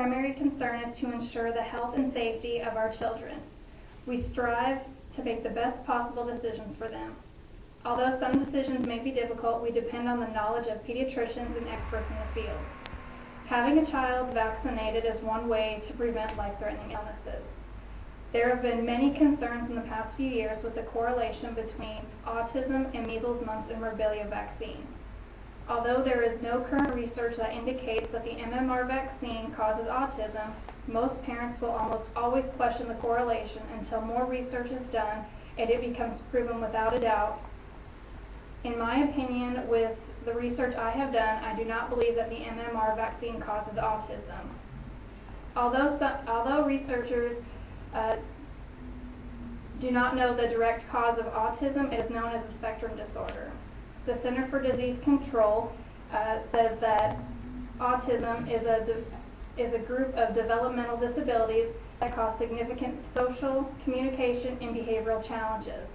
primary concern is to ensure the health and safety of our children. We strive to make the best possible decisions for them. Although some decisions may be difficult, we depend on the knowledge of pediatricians and experts in the field. Having a child vaccinated is one way to prevent life-threatening illnesses. There have been many concerns in the past few years with the correlation between autism and measles, mumps, and rubella vaccine. Although there is no current research that indicates that the MMR vaccine causes autism, most parents will almost always question the correlation until more research is done and it becomes proven without a doubt. In my opinion, with the research I have done, I do not believe that the MMR vaccine causes autism. Although researchers do not know the direct cause of autism, it is known as a spectrum disorder. The Center for Disease Control says that autism is a group of developmental disabilities that cause significant social, communication, and behavioral challenges.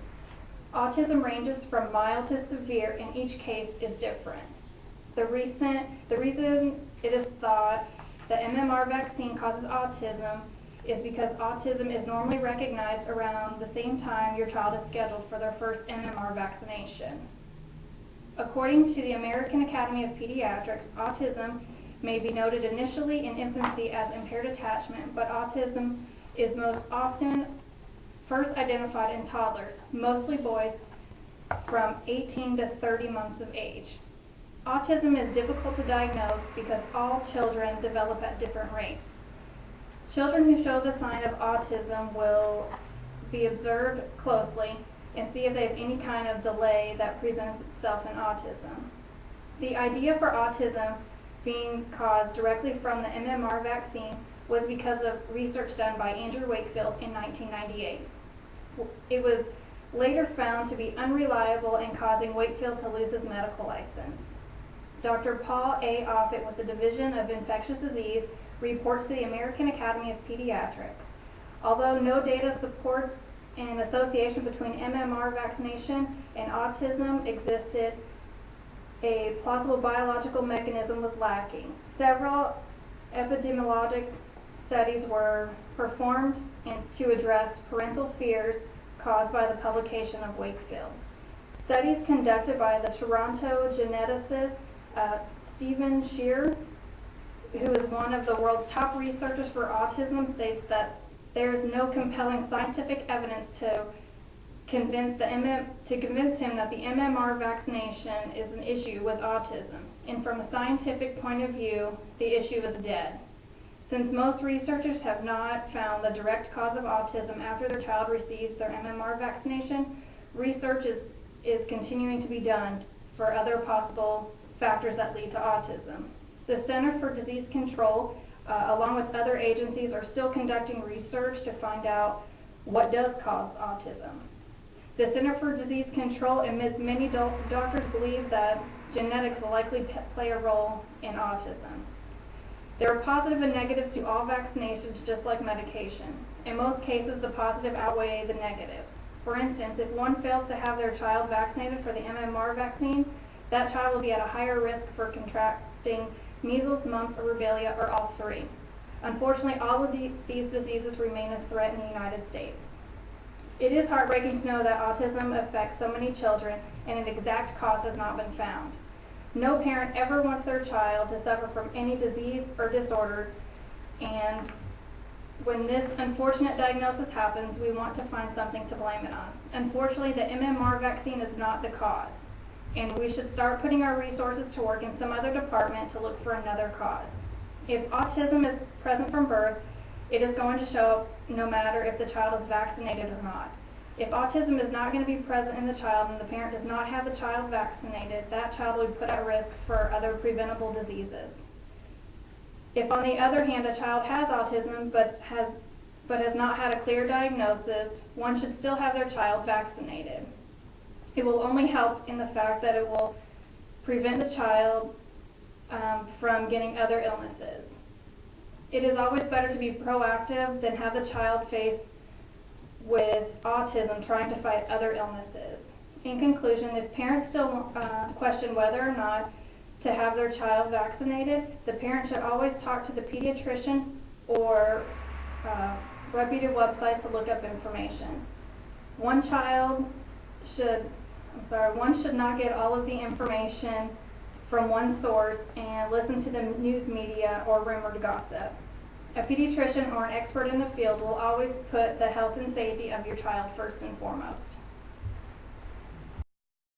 Autism ranges from mild to severe, and each case is different. The reason it is thought that MMR vaccine causes autism is because autism is normally recognized around the same time your child is scheduled for their first MMR vaccination. According to the American Academy of Pediatrics, autism may be noted initially in infancy as impaired attachment, but autism is most often first identified in toddlers, mostly boys from 18 to 30 months of age. Autism is difficult to diagnose because all children develop at different rates. Children who show the sign of autism will be observed closely and see if they have any kind of delay that presents itself in autism. The idea for autism being caused directly from the MMR vaccine was because of research done by Andrew Wakefield in 1998. It was later found to be unreliable and causing Wakefield to lose his medical license. Dr. Paul A. Offit with the Division of Infectious Disease reports to the American Academy of Pediatrics. Although no data supports an association between MMR vaccination and autism existed, a plausible biological mechanism was lacking. Several epidemiologic studies were performed to address parental fears caused by the publication of Wakefield. Studies conducted by the Toronto geneticist Stephen Shear, who is one of the world's top researchers for autism, states that there is no compelling scientific evidence to convince him that the MMR vaccination is an issue with autism. And from a scientific point of view, the issue is dead. Since most researchers have not found the direct cause of autism after their child receives their MMR vaccination, research is continuing to be done for other possible factors that lead to autism. The Center for Disease Control, along with other agencies, are still conducting research to find out what does cause autism. The Center for Disease Control admits many doctors believe that genetics will likely play a role in autism. There are positive and negatives to all vaccinations, just like medication. In most cases, the positive outweigh the negatives. For instance, if one fails to have their child vaccinated for the MMR vaccine, that child will be at a higher risk for contracting measles, mumps, or rubella, or all three. Unfortunately, all of these diseases remain a threat in the United States. It is heartbreaking to know that autism affects so many children and an exact cause has not been found. No parent ever wants their child to suffer from any disease or disorder, and when this unfortunate diagnosis happens, we want to find something to blame it on. Unfortunately, the MMR vaccine is not the cause, and we should start putting our resources to work in some other department to look for another cause. If autism is present from birth, it is going to show up no matter if the child is vaccinated or not. If autism is not going to be present in the child and the parent does not have the child vaccinated, that child will be put at risk for other preventable diseases. If, on the other hand, a child has autism but has not had a clear diagnosis, one should still have their child vaccinated. It will only help in the fact that it will prevent the child from getting other illnesses. It is always better to be proactive than have the child faced with autism trying to fight other illnesses. In conclusion, if parents still question whether or not to have their child vaccinated, the parent should always talk to the pediatrician or reputed websites to look up information. One should not get all of the information from one source and listen to the news media or rumored gossip. A pediatrician or an expert in the field will always put the health and safety of your child first and foremost.